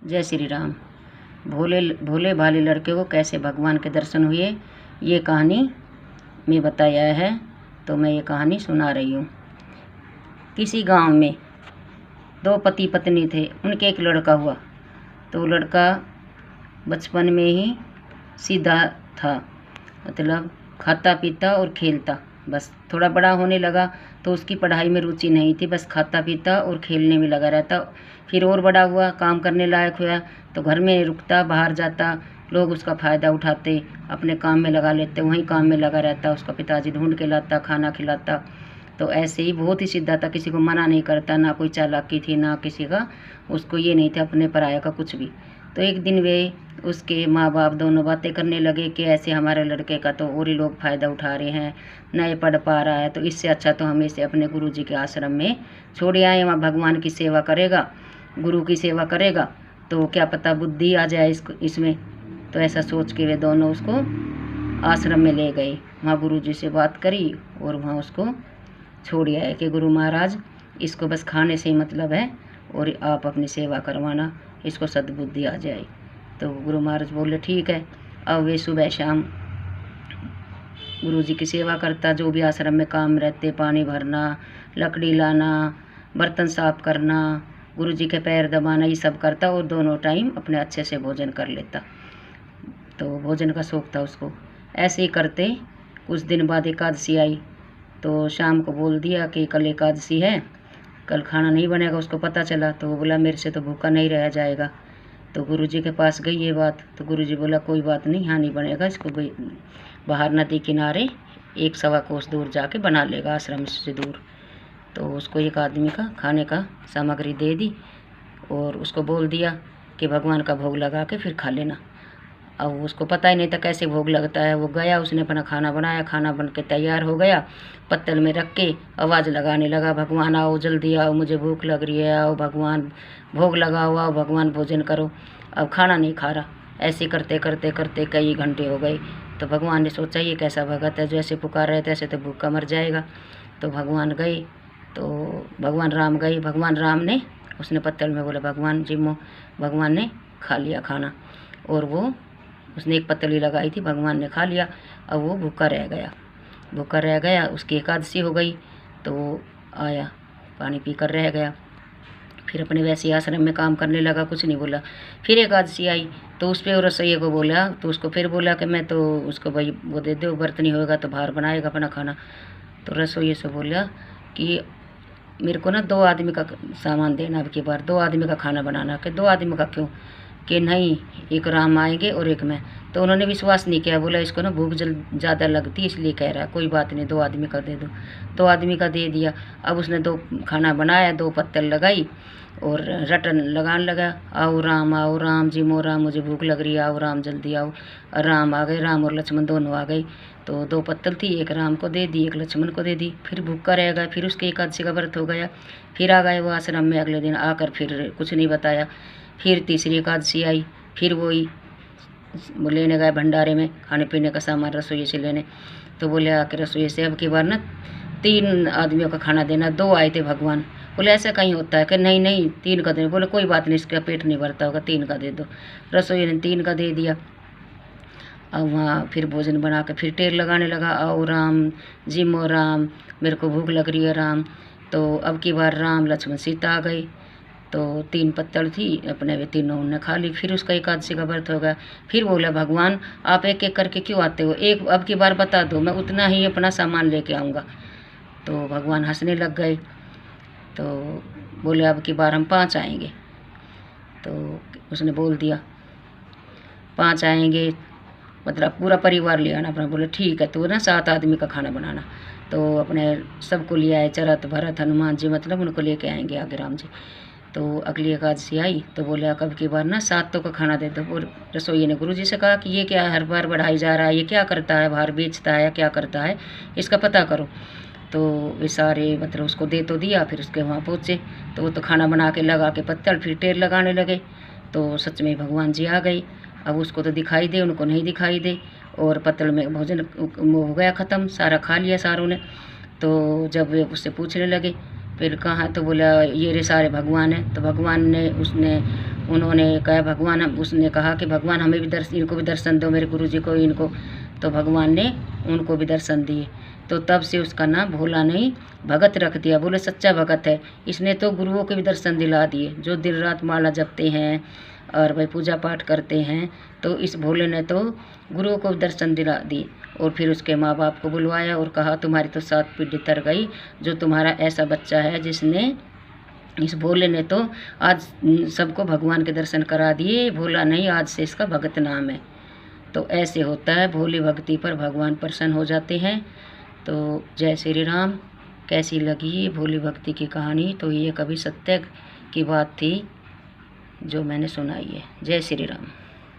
जय श्री राम। भोले भोले भाले लड़के को कैसे भगवान के दर्शन हुए, ये कहानी में बताया है, तो मैं ये कहानी सुना रही हूँ। किसी गांव में दो पति पत्नी थे, उनके एक लड़का हुआ। तो लड़का बचपन में ही सीधा था, मतलब खाता पीता और खेलता। बस थोड़ा बड़ा होने लगा तो उसकी पढ़ाई में रुचि नहीं थी, बस खाता पीता और खेलने में लगा रहता। फिर और बड़ा हुआ, काम करने लायक हुआ तो घर में रुकता, बाहर जाता, लोग उसका फ़ायदा उठाते, अपने काम में लगा लेते, वहीं काम में लगा रहता। उसका पिताजी ढूंढ के लाता, खाना खिलाता। तो ऐसे ही बहुत ही सीधा था, किसी को मना नहीं करता, ना कोई चालाकी थी, ना किसी का उसको ये नहीं था अपने पराया का कुछ भी। तो एक दिन वे उसके माँ बाप दोनों बातें करने लगे कि ऐसे हमारे लड़के का तो और ही लोग फ़ायदा उठा रहे हैं, न ये पढ़ पा रहा है, तो इससे अच्छा तो हम इसे अपने गुरुजी के आश्रम में छोड़ आए, वहाँ भगवान की सेवा करेगा, गुरु की सेवा करेगा, तो क्या पता बुद्धि आ जाए इसमें। तो ऐसा सोच के वे दोनों उसको आश्रम में ले गए। वहाँ गुरुजी से बात करी और वहाँ उसको छोड़ आए कि गुरु महाराज, इसको बस खाने से ही मतलब है और आप अपनी सेवा करवाना, इसको सद्बुद्धि आ जाए। तो गुरु महाराज बोले ठीक है। अब वे सुबह शाम गुरुजी की सेवा करता, जो भी आश्रम में काम रहते, पानी भरना, लकड़ी लाना, बर्तन साफ करना, गुरुजी के पैर दबाना, ये सब करता और दोनों टाइम अपने अच्छे से भोजन कर लेता। तो भोजन का शौक था उसको। ऐसे ही करते कुछ दिन बाद एकादशी आई, तो शाम को बोल दिया कि कल एकादशी है, कल खाना नहीं बनेगा। उसको पता चला तो वो बोला मेरे से तो भूखा नहीं रह जाएगा। तो गुरुजी के पास गई ये बात, तो गुरुजी बोला कोई बात नहीं, यहाँ नहीं बनेगा, इसको बाहर नदी किनारे 1-1.25 कोस दूर जाके बना लेगा, आश्रम से दूर। तो उसको एक आदमी का खाने का सामग्री दे दी और उसको बोल दिया कि भगवान का भोग लगा के फिर खा लेना। अब उसको पता ही नहीं था कैसे भोग लगता है। वो गया, उसने अपना खाना बनाया, खाना बन के तैयार हो गया, पत्तल में रख के आवाज़ लगाने लगा, भगवान आओ, जल्दी आओ, मुझे भूख लग रही है, आओ भगवान, भोग लगाओ, आओ भगवान, भोजन करो। अब खाना नहीं खा रहा। ऐसे करते करते करते कई घंटे हो गए। तो भगवान ने सोचा ये कैसा भगत है, जैसे पुकार रहे थे ऐसे तो भूखा मर जाएगा। तो भगवान गए, तो भगवान राम गए। भगवान राम ने उसने पत्तल में बोला भगवान जिम्मो, भगवान ने खा लिया खाना, और वो उसने एक पतली लगाई थी, भगवान ने खा लिया। अब वो भूखा रह गया, भूखा रह गया। उसकी एकादशी हो गई तो वो आया, पानी पी कर रह गया। फिर अपने वैसे आश्रम में काम करने लगा, कुछ नहीं बोला। फिर एकादशी आई तो उस पर रसोइये को बोला, तो उसको फिर बोला कि मैं तो उसको भाई वो दे दो, व्रत नहीं होगा तो बाहर बनाएगा अपना खाना। तो रसोइये से बोला कि मेरे को ना 2 आदमी का सामान देना, अब की बार 2 आदमी का खाना बनाना। कि 2 आदमी का क्यों? कि नहीं, एक राम आएंगे और एक मैं। तो उन्होंने विश्वास नहीं किया, बोला इसको ना भूख ज़्यादा लगती है इसलिए कह रहा है, कोई बात नहीं 2 आदमी का दे दो। 2 आदमी का दे दिया। अब उसने 2 खाना बनाया, 2 पत्तल लगाई और रटन लगाने लगा, आओ राम जी मो राम, मुझे भूख लग रही है, आओ राम जल्दी आओ। और राम आ गए, राम और लक्ष्मण दोनों आ गए। तो 2 पत्तल थी, एक राम को दे दी, एक लक्ष्मण को दे दी। फिर भूखा रह गया। फिर उसके एकादशी का व्रत हो गया। फिर आ गए वो आश्रम में, अगले दिन आकर फिर कुछ नहीं बताया। फिर तीसरी एकादशी आई, फिर वही लेने गए भंडारे में खाने पीने का सामान रसोई से लेने। तो बोले आके रसोई से अब की बार ना 3 आदमियों का खाना देना, 2 आए थे भगवान। बोले ऐसा कहीं होता है? कि नहीं नहीं 3 का देना। बोले कोई बात नहीं, इसका पेट नहीं भरता होगा, 3 का दे दो। रसोई ने 3 का दे दिया। अब वहाँ फिर भोजन बना के फिर टेर लगाने लगा, आओ राम जिमो राम, मेरे को भूख लग रही है राम। तो अब की बार राम लक्ष्मण सीता आ गई। तो 3 पत्तल थी, अपने वे तीनों उन्होंने खा ली। फिर उसका एकादशी का व्रत हो गया। फिर बोला भगवान आप एक एक करके क्यों आते हो, एक अब की बार बता दो, मैं उतना ही अपना सामान लेके आऊँगा। तो भगवान हंसने लग गए। तो बोले अब की बार हम 5 आएंगे। तो उसने बोल दिया 5 आएंगे, मतलब पूरा परिवार ले आना अपना। बोले ठीक है। तो ना 7 आदमी का खाना बनाना। तो अपने सबको ले आए, चरत भरत हनुमान जी, मतलब उनको लेके आएंगे आगे राम जी। तो अगली एकादशी आई तो बोले कब की बार ना 7 का खाना दे दो। और रसोइये ने गुरुजी से कहा कि ये क्या हर बार बढ़ाई जा रहा है, ये क्या करता है, बाहर बेचता है या क्या करता है, इसका पता करो। तो वे सारे मतलब उसको दे तो दिया। फिर उसके वहाँ पहुँचे तो वो तो खाना बना के लगा के पत्तल फिर टेर लगाने लगे। तो सच में भगवान जी आ गई। अब उसको तो दिखाई दे, उनको नहीं दिखाई दे। और पत्तल में भोजन हो गया ख़त्म, सारा खा लिया सारों ने। तो जब वे उससे पूछने लगे फिर कहा तो बोला ये रे सारे भगवान हैं। तो भगवान ने उन्होंने कहा भगवान, उसने कहा कि भगवान हमें भी इनको भी दर्शन दो, मेरे गुरुजी को, इनको। तो भगवान ने उनको भी दर्शन दिए। तो तब से उसका नाम भोला नहीं भगत रख दिया। बोले सच्चा भगत है। इसने तो गुरुओं के भी दर्शन दिला दिए, जो दिन रात माला जपते हैं और भाई पूजा पाठ करते हैं। तो इस भोले ने तो गुरुओं को दर्शन दिला दिए। और फिर उसके माँ बाप को बुलवाया और कहा तुम्हारी तो 7 पीढ़ी तर गई, जो तुम्हारा ऐसा बच्चा है जिसने, इस भोले ने तो आज सबको भगवान के दर्शन करा दिए। भोला नहीं, आज से इसका भगत नाम है। तो ऐसे होता है, भोली भक्ति पर भगवान प्रसन्न हो जाते हैं। तो जय श्री राम। कैसी लगी भोली भक्ति की कहानी? तो ये कभी सत्य की बात थी जो मैंने सुनाई है। जय श्री राम।